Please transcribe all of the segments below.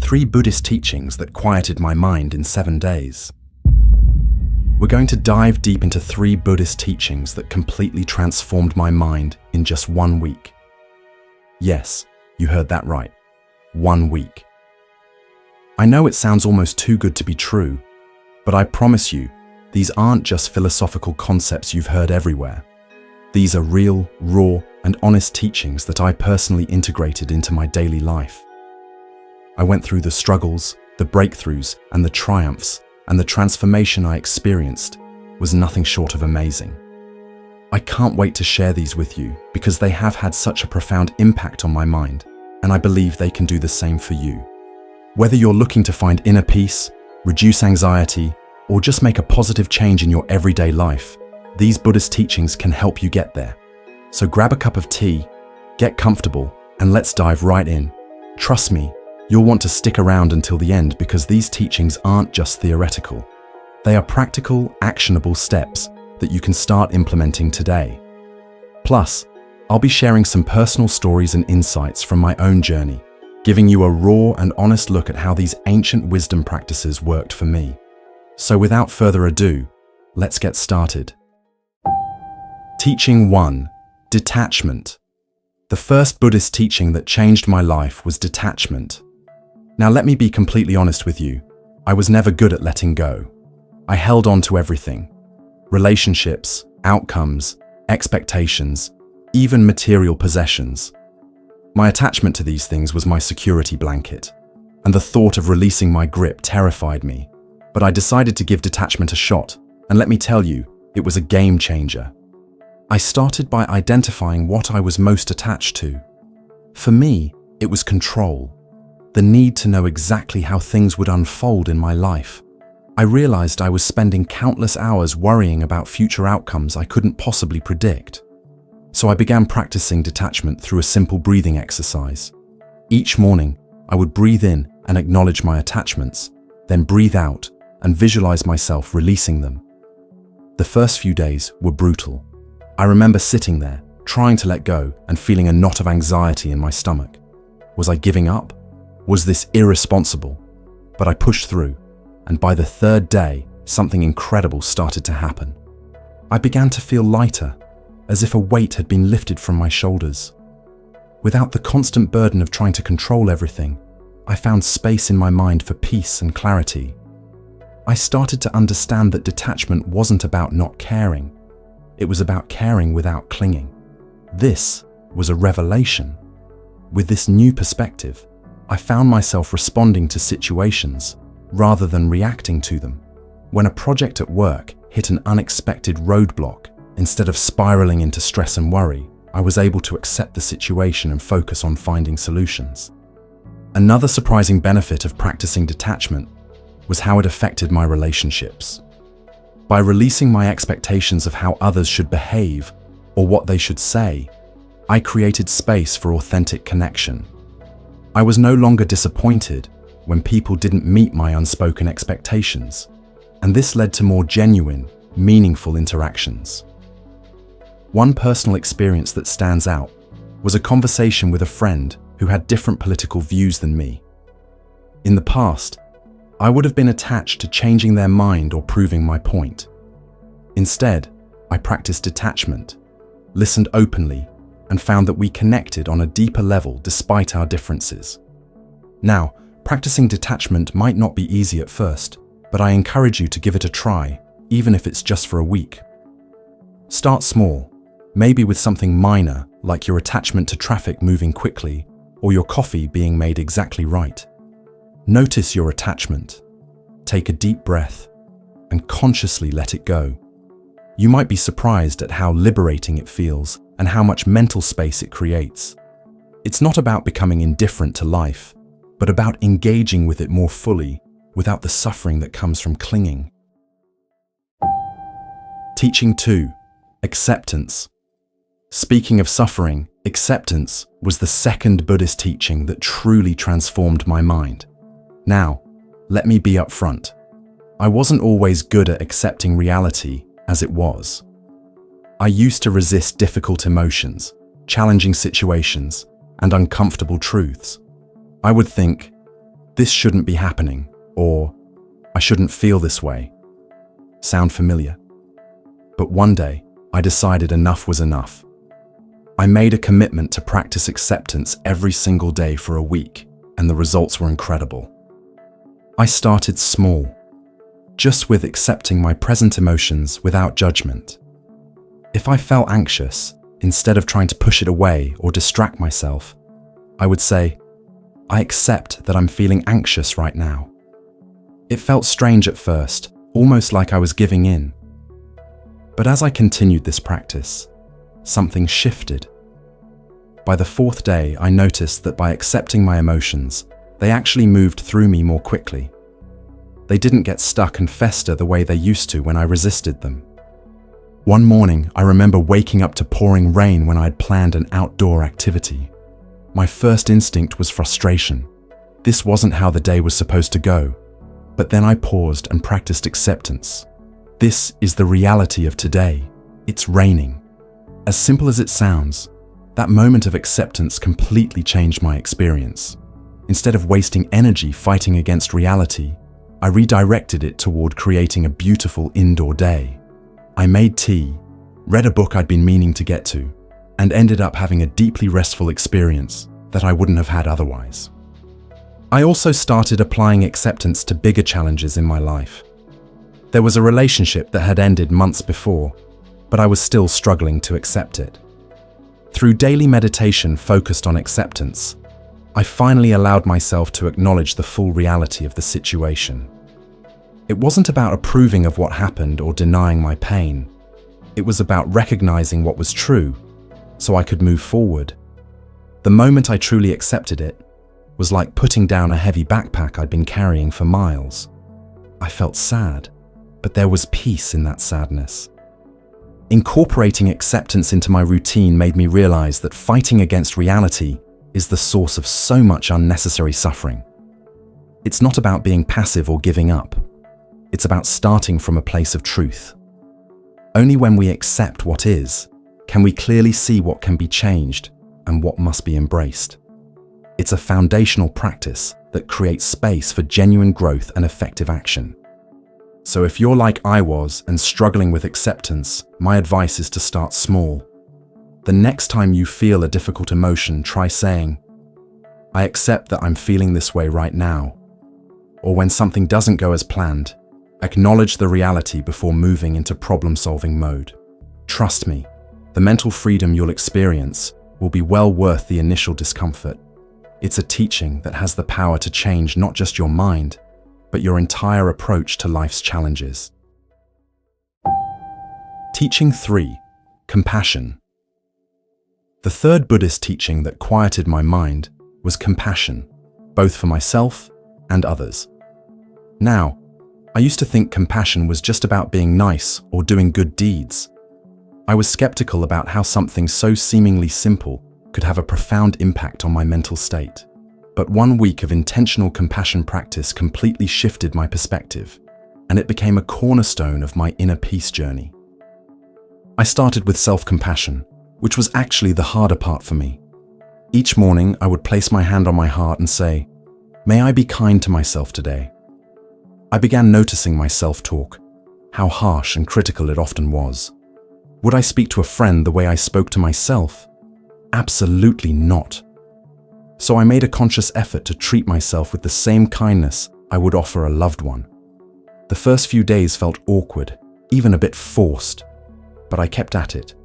3 Buddhist teachings that quieted my mind in 7 days. We're going to dive deep into 3 Buddhist teachings that completely transformed my mind in just 1 week. Yes, you heard that right. 1 week. I know it sounds almost too good to be true, but I promise you, these aren't just philosophical concepts you've heard everywhere. These are real, raw, and honest teachings that I personally integrated into my daily life. I went through the struggles, the breakthroughs, and the triumphs, and the transformation I experienced was nothing short of amazing. I can't wait to share these with you because they have had such a profound impact on my mind, and I believe they can do the same for you. Whether you're looking to find inner peace, reduce anxiety, or just make a positive change in your everyday life, these Buddhist teachings can help you get there. So grab a cup of tea, get comfortable, and let's dive right in. Trust me, you'll want to stick around until the end because these teachings aren't just theoretical. They are practical, actionable steps that you can start implementing today. Plus, I'll be sharing some personal stories and insights from my own journey, giving you a raw and honest look at how these ancient wisdom practices worked for me. So without further ado, let's get started. Teaching 1. Detachment. The first Buddhist teaching that changed my life was detachment. Now let me be completely honest with you. I was never good at letting go. I held on to everything. Relationships, outcomes, expectations, even material possessions. My attachment to these things was my security blanket, and the thought of releasing my grip terrified me. But I decided to give detachment a shot, and let me tell you, it was a game changer. I started by identifying what I was most attached to. For me, it was control. The need to know exactly how things would unfold in my life. I realized I was spending countless hours worrying about future outcomes I couldn't possibly predict. So I began practicing detachment through a simple breathing exercise. Each morning, I would breathe in and acknowledge my attachments, then breathe out and visualize myself releasing them. The first few days were brutal. I remember sitting there, trying to let go and feeling a knot of anxiety in my stomach. Was I giving up? Was this irresponsible? But I pushed through, and by the 3rd day, something incredible started to happen. I began to feel lighter, as if a weight had been lifted from my shoulders. Without the constant burden of trying to control everything, I found space in my mind for peace and clarity. I started to understand that detachment wasn't about not caring. It was about caring without clinging. This was a revelation. With this new perspective, I found myself responding to situations rather than reacting to them. When a project at work hit an unexpected roadblock, instead of spiraling into stress and worry, I was able to accept the situation and focus on finding solutions. Another surprising benefit of practicing detachment was how it affected my relationships. By releasing my expectations of how others should behave or what they should say, I created space for authentic connection. I was no longer disappointed when people didn't meet my unspoken expectations, and this led to more genuine, meaningful interactions. One personal experience that stands out was a conversation with a friend who had different political views than me. In the past, I would have been attached to changing their mind or proving my point. Instead, I practiced detachment, listened openly, and found that we connected on a deeper level despite our differences. Now, practicing detachment might not be easy at first, but I encourage you to give it a try, even if it's just for a week. Start small, maybe with something minor like your attachment to traffic moving quickly or your coffee being made exactly right. Notice your attachment, take a deep breath, and consciously let it go. You might be surprised at how liberating it feels and how much mental space it creates. It's not about becoming indifferent to life, but about engaging with it more fully without the suffering that comes from clinging. Teaching 2. Acceptance. Speaking of suffering, acceptance was the second Buddhist teaching that truly transformed my mind. Now, let me be upfront. I wasn't always good at accepting reality as it was. I used to resist difficult emotions, challenging situations, and uncomfortable truths. I would think, This shouldn't be happening, or I shouldn't feel this way. Sound familiar? But one day, I decided enough was enough. I made a commitment to practice acceptance every single day for a week, and the results were incredible. I started small, just with accepting my present emotions without judgment. If I felt anxious, instead of trying to push it away or distract myself, I would say, I accept that I'm feeling anxious right now. It felt strange at first, almost like I was giving in. But as I continued this practice, something shifted. By the fourth day, I noticed that by accepting my emotions, they actually moved through me more quickly. They didn't get stuck and fester the way they used to when I resisted them. One morning, I remember waking up to pouring rain when I had planned an outdoor activity. My first instinct was frustration. This wasn't how the day was supposed to go. But then I paused and practiced acceptance. This is the reality of today. It's raining. As simple as it sounds, that moment of acceptance completely changed my experience. Instead of wasting energy fighting against reality, I redirected it toward creating a beautiful indoor day. I made tea, read a book I'd been meaning to get to, and ended up having a deeply restful experience that I wouldn't have had otherwise. I also started applying acceptance to bigger challenges in my life. There was a relationship that had ended months before, but I was still struggling to accept it. Through daily meditation focused on acceptance, I finally allowed myself to acknowledge the full reality of the situation. It wasn't about approving of what happened or denying my pain. It was about recognizing what was true, so I could move forward. The moment I truly accepted it was like putting down a heavy backpack I'd been carrying for miles. I felt sad, but there was peace in that sadness. Incorporating acceptance into my routine made me realize that fighting against reality is the source of so much unnecessary suffering. It's not about being passive or giving up. It's about starting from a place of truth. Only when we accept what is, can we clearly see what can be changed and what must be embraced. It's a foundational practice that creates space for genuine growth and effective action. So if you're like I was and struggling with acceptance, my advice is to start small. The next time you feel a difficult emotion, try saying, I accept that I'm feeling this way right now. Or when something doesn't go as planned, acknowledge the reality before moving into problem-solving mode. Trust me, the mental freedom you'll experience will be well worth the initial discomfort. It's a teaching that has the power to change not just your mind, but your entire approach to life's challenges. Teaching 3. Compassion. The third Buddhist teaching that quieted my mind was compassion, both for myself and others. Now, I used to think compassion was just about being nice or doing good deeds. I was skeptical about how something so seemingly simple could have a profound impact on my mental state. But 1 week of intentional compassion practice completely shifted my perspective, and it became a cornerstone of my inner peace journey. I started with self-compassion, which was actually the harder part for me. Each morning, I would place my hand on my heart and say, "May I be kind to myself today?" I began noticing my self-talk, how harsh and critical it often was. Would I speak to a friend the way I spoke to myself? Absolutely not. So I made a conscious effort to treat myself with the same kindness I would offer a loved one. The first few days felt awkward, even a bit forced, but I kept at it,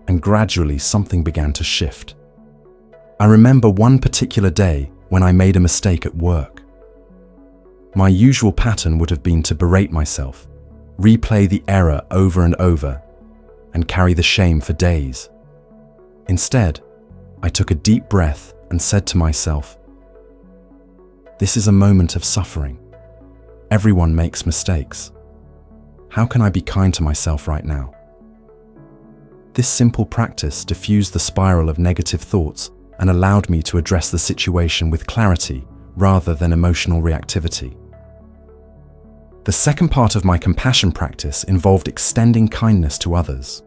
and gradually something began to shift. I remember one particular day when I made a mistake at work. My usual pattern would have been to berate myself, replay the error over and over, and carry the shame for days. Instead, I took a deep breath and said to myself, "This is a moment of suffering. Everyone makes mistakes. How can I be kind to myself right now?" This simple practice diffused the spiral of negative thoughts and allowed me to address the situation with clarity rather than emotional reactivity. The second part of my compassion practice involved extending kindness to others.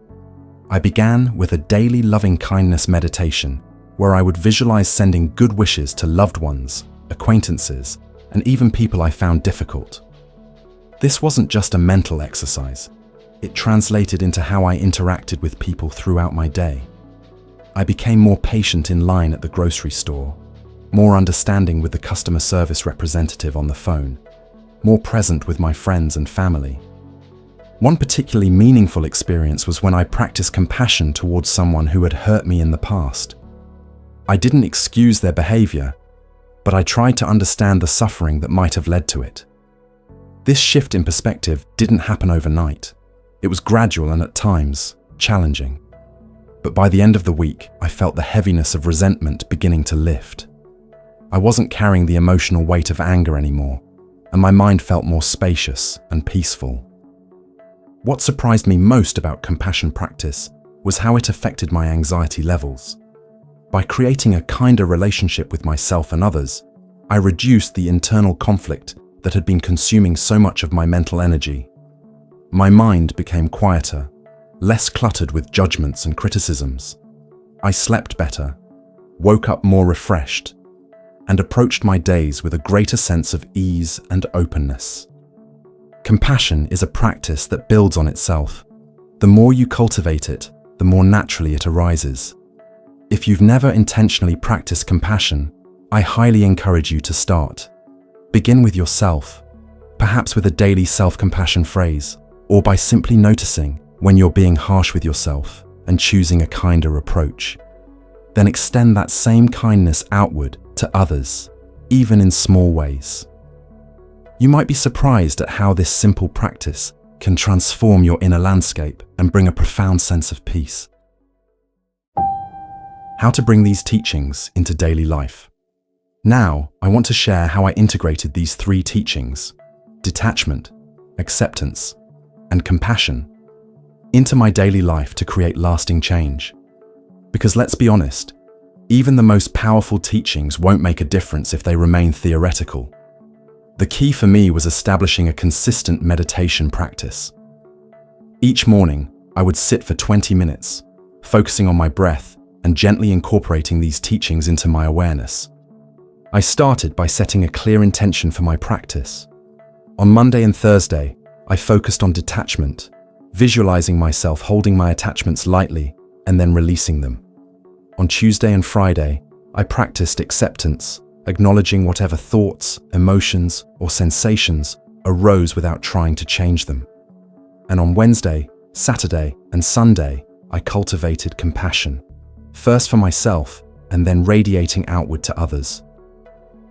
I began with a daily loving kindness meditation where I would visualize sending good wishes to loved ones, acquaintances, and even people I found difficult. This wasn't just a mental exercise. It translated into how I interacted with people throughout my day. I became more patient in line at the grocery store, more understanding with the customer service representative on the phone, more present with my friends and family. One particularly meaningful experience was when I practiced compassion towards someone who had hurt me in the past. I didn't excuse their behavior, but I tried to understand the suffering that might have led to it. This shift in perspective didn't happen overnight. It was gradual and at times challenging. But by the end of the week, I felt the heaviness of resentment beginning to lift. I wasn't carrying the emotional weight of anger anymore, and my mind felt more spacious and peaceful. What surprised me most about compassion practice was how it affected my anxiety levels. By creating a kinder relationship with myself and others, I reduced the internal conflict that had been consuming so much of my mental energy. My mind became quieter, less cluttered with judgments and criticisms. I slept better, woke up more refreshed, and approached my days with a greater sense of ease and openness. Compassion is a practice that builds on itself. The more you cultivate it, the more naturally it arises. If you've never intentionally practiced compassion, I highly encourage you to start. Begin with yourself, perhaps with a daily self-compassion phrase, or by simply noticing when you're being harsh with yourself and choosing a kinder approach. Then extend that same kindness outward to others, even in small ways. You might be surprised at how this simple practice can transform your inner landscape and bring a profound sense of peace. How to bring these teachings into daily life. Now, I want to share how I integrated these three teachings, detachment, acceptance, and compassion, into my daily life to create lasting change. Because let's be honest, even the most powerful teachings won't make a difference if they remain theoretical. The key for me was establishing a consistent meditation practice. Each morning, I would sit for 20 minutes, focusing on my breath and gently incorporating these teachings into my awareness. I started by setting a clear intention for my practice. On Monday and Thursday, I focused on detachment, visualizing myself holding my attachments lightly and then releasing them. On Tuesday and Friday, I practiced acceptance, acknowledging whatever thoughts, emotions, or sensations arose without trying to change them. And on Wednesday, Saturday, and Sunday, I cultivated compassion, first for myself and then radiating outward to others.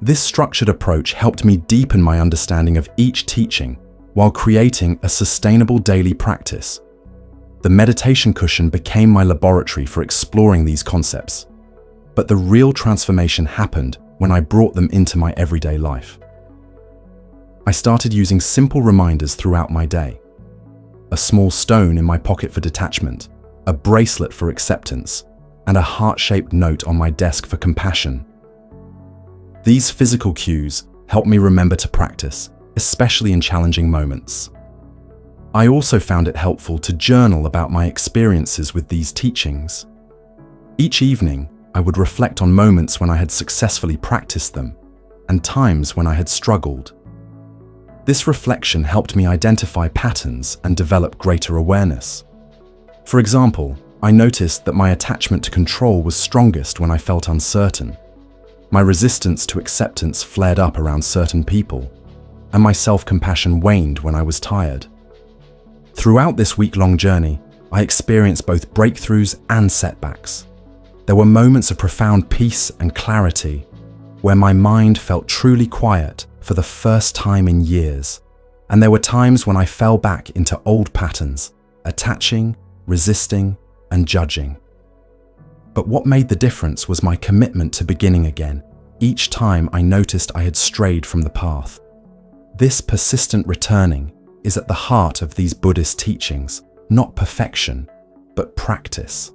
This structured approach helped me deepen my understanding of each teaching while creating a sustainable daily practice. The meditation cushion became my laboratory for exploring these concepts, but the real transformation happened when I brought them into my everyday life. I started using simple reminders throughout my day. A small stone in my pocket for detachment, a bracelet for acceptance, and a heart-shaped note on my desk for compassion. These physical cues help me remember to practice, especially in challenging moments. I also found it helpful to journal about my experiences with these teachings. Each evening, I would reflect on moments when I had successfully practiced them and times when I had struggled. This reflection helped me identify patterns and develop greater awareness. For example, I noticed that my attachment to control was strongest when I felt uncertain. My resistance to acceptance flared up around certain people, and my self-compassion waned when I was tired. Throughout this week-long journey, I experienced both breakthroughs and setbacks. There were moments of profound peace and clarity, where my mind felt truly quiet for the first time in years, and there were times when I fell back into old patterns, attaching, resisting, and judging. But what made the difference was my commitment to beginning again, each time I noticed I had strayed from the path. This persistent returning is at the heart of these Buddhist teachings, not perfection, but practice.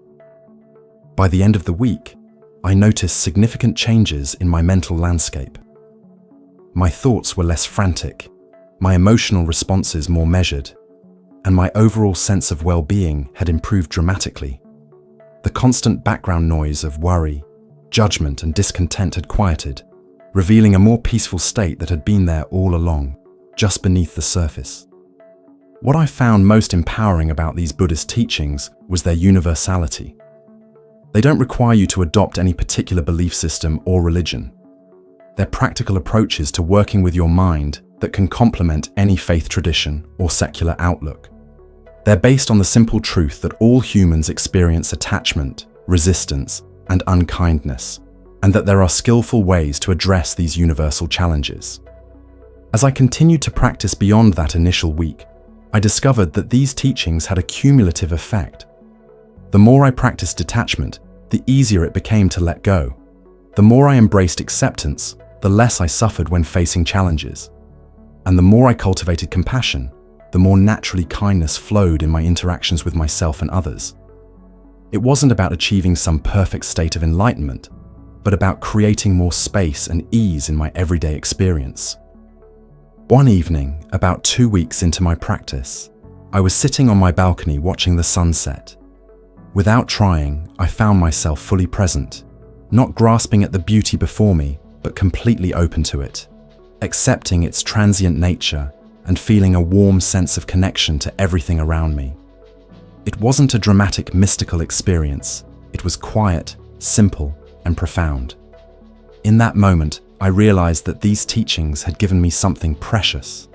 By the end of the week, I noticed significant changes in my mental landscape. My thoughts were less frantic, my emotional responses more measured, and my overall sense of well-being had improved dramatically. The constant background noise of worry, judgment, and discontent had quieted, revealing a more peaceful state that had been there all along, just beneath the surface. What I found most empowering about these Buddhist teachings was their universality. They don't require you to adopt any particular belief system or religion. They're practical approaches to working with your mind that can complement any faith tradition or secular outlook. They're based on the simple truth that all humans experience attachment, resistance, and unkindness, and that there are skillful ways to address these universal challenges. As I continued to practice beyond that initial week, I discovered that these teachings had a cumulative effect. The more I practiced detachment, the easier it became to let go. The more I embraced acceptance, the less I suffered when facing challenges. And the more I cultivated compassion, the more naturally kindness flowed in my interactions with myself and others. It wasn't about achieving some perfect state of enlightenment, but about creating more space and ease in my everyday experience. One evening, about 2 weeks into my practice, I was sitting on my balcony watching the sunset. Without trying, I found myself fully present, not grasping at the beauty before me, but completely open to it, accepting its transient nature and feeling a warm sense of connection to everything around me. It wasn't a dramatic, mystical experience. It was quiet, simple, and profound. In that moment, I realized that these teachings had given me something precious,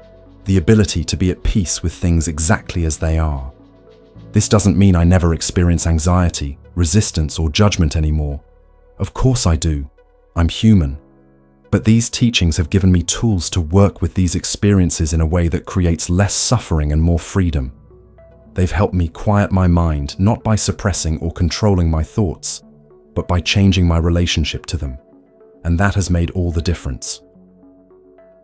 the ability to be at peace with things exactly as they are. This doesn't mean I never experience anxiety, resistance, or judgment anymore. Of course I do. I'm human. But these teachings have given me tools to work with these experiences in a way that creates less suffering and more freedom. They've helped me quiet my mind, not by suppressing or controlling my thoughts, but by changing my relationship to them. And that has made all the difference.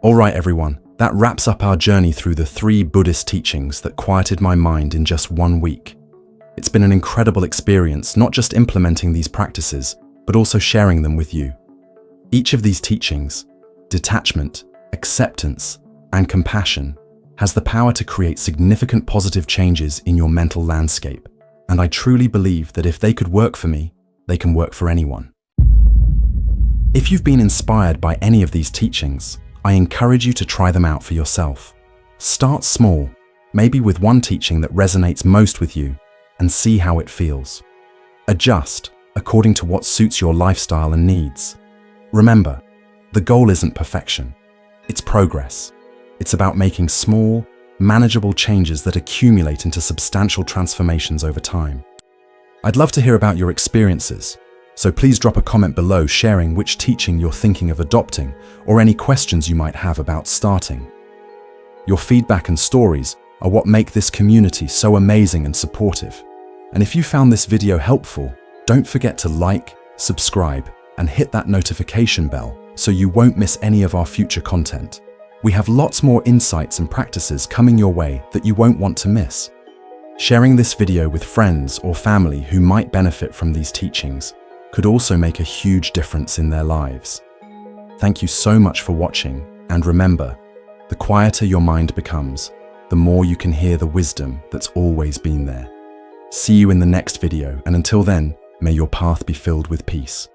All right, everyone, that wraps up our journey through the 3 Buddhist teachings that quieted my mind in just 1 week. It's been an incredible experience, not just implementing these practices, but also sharing them with you. Each of these teachings, detachment, acceptance, and compassion, has the power to create significant positive changes in your mental landscape. And I truly believe that if they could work for me, they can work for anyone. If you've been inspired by any of these teachings, I encourage you to try them out for yourself. Start small, maybe with one teaching that resonates most with you, and see how it feels. Adjust according to what suits your lifestyle and needs. Remember, the goal isn't perfection, it's progress. It's about making small, manageable changes that accumulate into substantial transformations over time. I'd love to hear about your experiences, so please drop a comment below sharing which teaching you're thinking of adopting or any questions you might have about starting. Your feedback and stories are what make this community so amazing and supportive. And if you found this video helpful, don't forget to like, subscribe, and hit that notification bell so you won't miss any of our future content. We have lots more insights and practices coming your way that you won't want to miss. Sharing this video with friends or family who might benefit from these teachings could also make a huge difference in their lives. Thank you so much for watching, and remember, the quieter your mind becomes, the more you can hear the wisdom that's always been there. See you in the next video, and until then, may your path be filled with peace.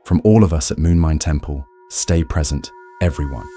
From all of us at Moonmind Temple, stay present, everyone.